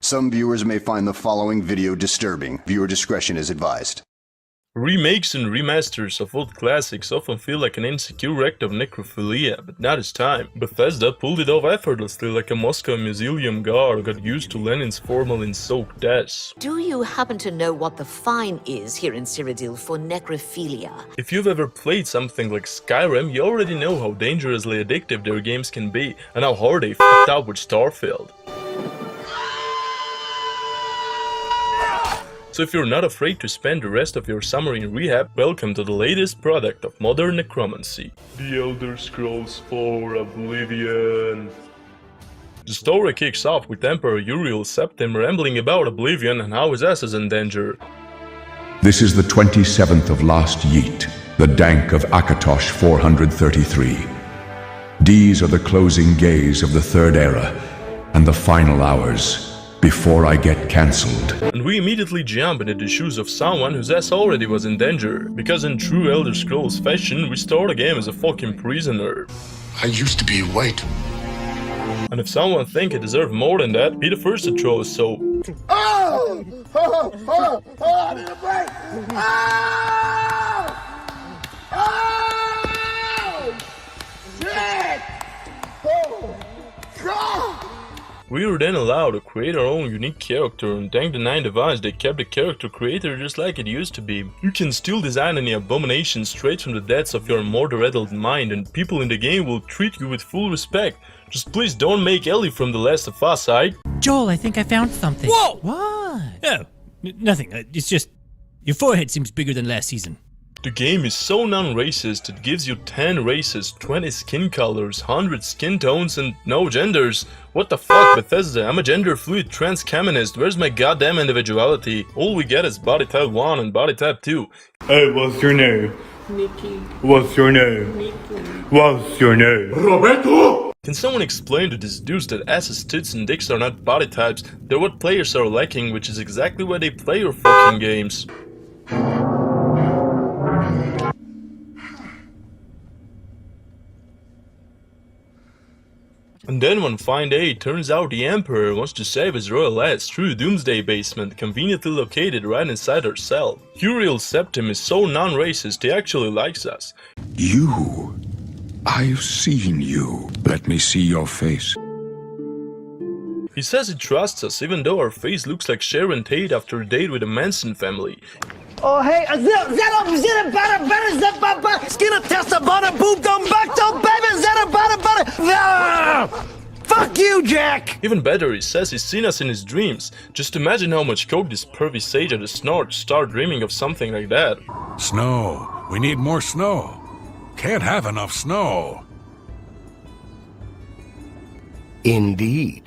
Some viewers may find the following video disturbing. Viewer discretion is advised. Remakes and remasters of old classics often feel like an insecure act of necrophilia, but not this time. Bethesda pulled it off effortlessly, like a Moscow museum guard got used to Lenin's formalin-soaked deaths. Do you happen to know what the fine is here in Cyrodiil for necrophilia? If you've ever played something like Skyrim, you already know how dangerously addictive their games can be, and how hard they f***ed up with Starfield. So if you're not afraid to spend the rest of your summer in rehab, welcome to the latest product of modern necromancy. The Elder Scrolls IV Oblivion. The story kicks off with Emperor Uriel Septim rambling about Oblivion and how his ass is in danger. This is the 27th of last Yeet, the dank of Akatosh 433. These are the closing gaze of the Third Era, and the final hours before I get cancelled. And we immediately jump into the shoes of someone whose ass already was in danger, because in true Elder Scrolls fashion, we start a game as a fucking prisoner. I used to be white. And if someone think it deserved more than that, be the first to throw a soap. Oh! Oh! I need a break! Oh! Shit! Oh! God! We were then allowed to create our own unique character, and thank the 9 Divines they kept the character creator just like it used to be. You can still design any abomination straight from the depths of your murder-addled mind, and people in the game will treat you with full respect. Just please don't make Ellie from The Last of Us, aight? Joel, I think I found something. Whoa! What? Oh, nothing. It's just your forehead seems bigger than last season. The game is so non-racist, it gives you 10 races, 20 skin colors, 100 skin tones, and no genders. What the fuck, Bethesda? I'm a gender fluid trans communist. Where's my goddamn individuality? All we get is body type 1 and body type 2. Hey, what's your name? Nikki. What's your name? Nikki. What's your name? Roberto! Can someone explain to this dude that asses, tits, and dicks are not body types? They're what players are lacking, which is exactly why they play your fucking games. And then one fine day, it turns out the Emperor wants to save his royal ass through the Doomsday basement, conveniently located right inside our cell. Uriel Septim is so non-racist, he actually likes us. You. I've seen you. Let me see your face. He says he trusts us, even though our face looks like Sharon Tate after a date with the Manson family. Oh hey, skin test a butter boob dum back to baby butter. Fuck you, Jack! Even better, he says he's seen us in his dreams. Just imagine how much coke this pervy sage at the snort start dreaming of something like that. Snow. We need more snow. Can't have enough snow. Indeed.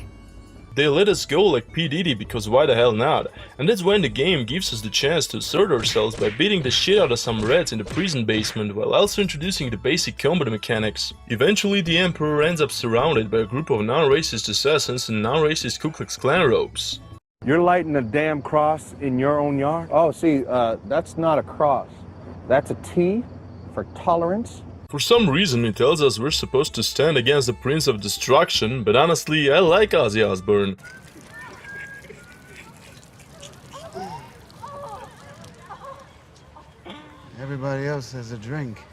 They let us go like P. Diddy because why the hell not? And that's when the game gives us the chance to assert ourselves by beating the shit out of some rats in the prison basement while also introducing the basic combat mechanics. Eventually the Emperor ends up surrounded by a group of non-racist assassins in non-racist Ku Klux Klan robes. You're lighting a damn cross in your own yard? Oh, see, that's not a cross. That's a T for tolerance. For some reason he tells us we're supposed to stand against the Prince of Destruction, but honestly I like Ozzy Osbourne. Everybody else has a drink.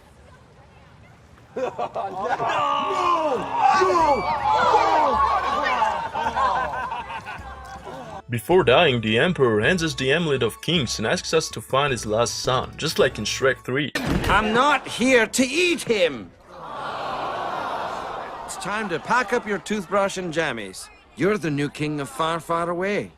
Before dying, the Emperor hands us the Amulet of Kings and asks us to find his last son, just like in Shrek 3. I'm not here to eat him! It's time to pack up your toothbrush and jammies. You're the new king of Far, Far Away.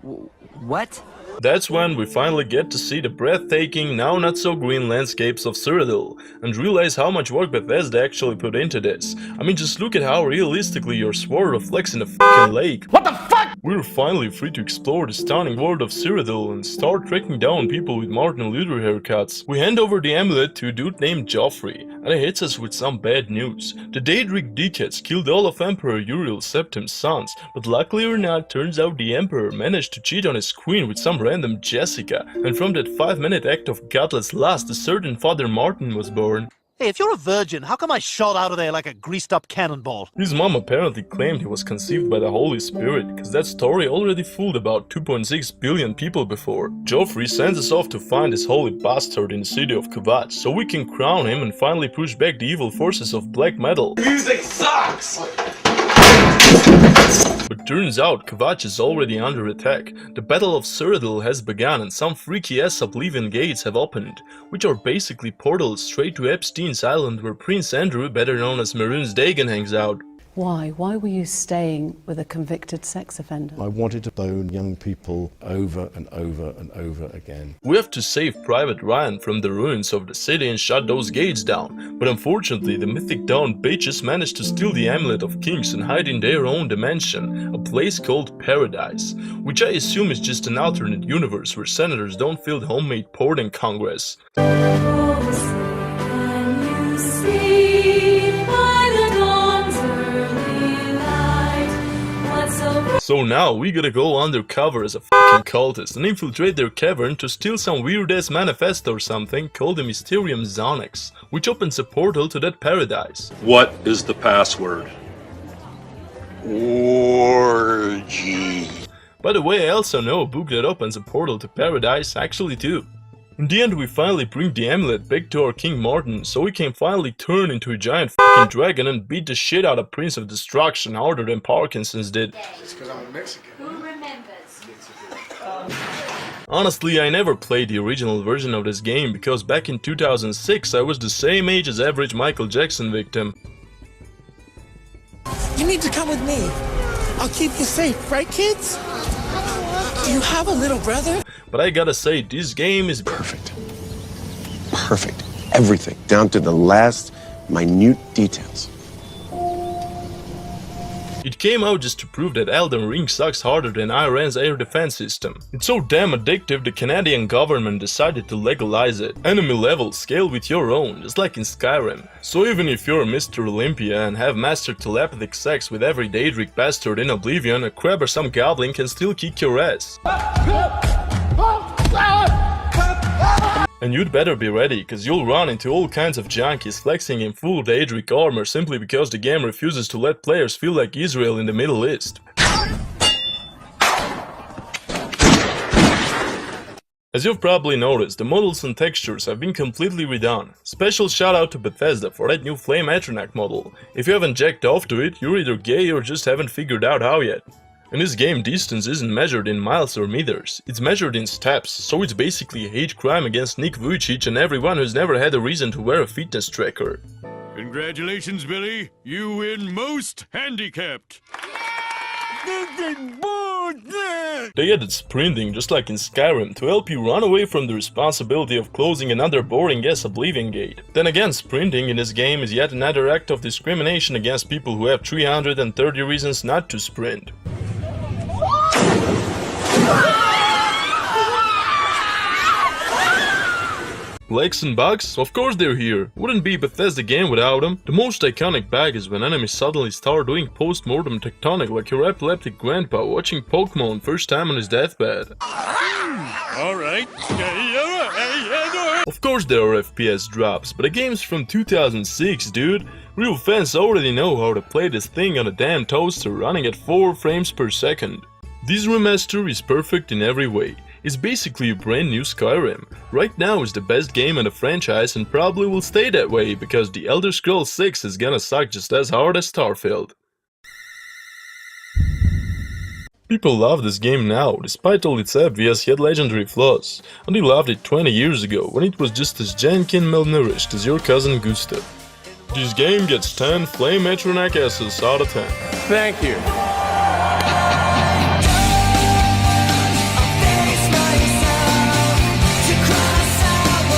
What? That's when we finally get to see the breathtaking, now not so green landscapes of Cyrodiil, and realize how much work Bethesda actually put into this. I mean, just look at how realistically your sword reflects in a fucking lake. What the fuck? We're finally free to explore the stunning world of Cyrodiil and start tracking down people with Martin Luther haircuts. We hand over the amulet to a dude named Joffrey, and he hits us with some bad news. The Daedric dickheads killed all of Emperor Uriel Septim's sons, but luckily or not, turns out the Emperor managed to cheat on his queen with some random Jessica, and from that 5-minute act of godless lust, a certain Father Martin was born. Hey, if you're a virgin, how come I shot out of there like a greased-up cannonball? His mom apparently claimed he was conceived by the Holy Spirit, cause that story already fooled about 2.6 billion people before. Joffrey sends us off to find this holy bastard in the city of Kvatch, so we can crown him and finally push back the evil forces of black metal. Music sucks! But turns out Kvatch is already under attack. The Battle of Cyrodiil has begun and some freaky-ass Oblivion gates have opened, which are basically portals straight to Epstein's Island where Prince Andrew, better known as Maroon's Dagon, hangs out. Why? Why were you staying with a convicted sex offender? I wanted to bone young people over and over and over again. We have to save Private Ryan from the ruins of the city and shut those gates down, but unfortunately the Mythic Dawn bitches managed to steal the Amulet of Kings and hide in their own dimension, a place called Paradise, which I assume is just an alternate universe where senators don't field homemade porn in Congress. So now we gotta go undercover as a fucking cultist and infiltrate their cavern to steal some weird-ass manifesto or something called the Mysterium Zonex, which opens a portal to that paradise. What is the password? Orgy. By the way, I also know a book that opens a portal to paradise, actually too. In the end, we finally bring the amulet back to our King Martin, so we can finally turn into a giant fucking dragon and beat the shit out of Prince of Destruction harder than Parkinson's did. Just because I'm a Mexican. Who remembers? Honestly, I never played the original version of this game because back in 2006 I was the same age as average Michael Jackson victim. You need to come with me. I'll keep you safe, right kids? Do you have a little brother? But I gotta say, this game is perfect. Perfect. Everything, down to the last minute details. It came out just to prove that Elden Ring sucks harder than Iran's air defense system. It's so damn addictive the Canadian government decided to legalize it. Enemy levels scale with your own, just like in Skyrim. So even if you're Mr. Olympia and have mastered telepathic sex with every Daedric bastard in Oblivion, a crab or some goblin can still kick your ass. And you'd better be ready, cause you'll run into all kinds of junkies flexing in full Daedric armor simply because the game refuses to let players feel like Israel in the Middle East. As you've probably noticed, the models and textures have been completely redone. Special shout out to Bethesda for that new Flame Atronach model. If you haven't jacked off to it, you're either gay or just haven't figured out how yet. In this game, distance isn't measured in miles or meters, it's measured in steps, so it's basically a hate crime against Nick Vujicic and everyone who's never had a reason to wear a fitness tracker. Congratulations, Billy. You win most handicapped. They added sprinting, just like in Skyrim, to help you run away from the responsibility of closing another boring-ass Oblivion gate. Then again, sprinting in this game is yet another act of discrimination against people who have 330 reasons not to sprint. Legs and bugs? Of course they're here. Wouldn't be Bethesda game without them. The most iconic bug is when enemies suddenly start doing post-mortem tectonic like your epileptic grandpa watching Pokemon first time on his deathbed. Alright. Of course there are FPS drops, but the game's from 2006, dude. Real fans already know how to play this thing on a damn toaster running at 4 frames per second. This remaster is perfect in every way. It's basically a brand new Skyrim. Right now it's the best game in the franchise and probably will stay that way because The Elder Scrolls 6 is gonna suck just as hard as Starfield. People love this game now, despite all its obvious yet legendary flaws, and they loved it 20 years ago when it was just as janky and malnourished as your cousin Gustav. This game gets 10 Flame Atronach S's out of 10. Thank you.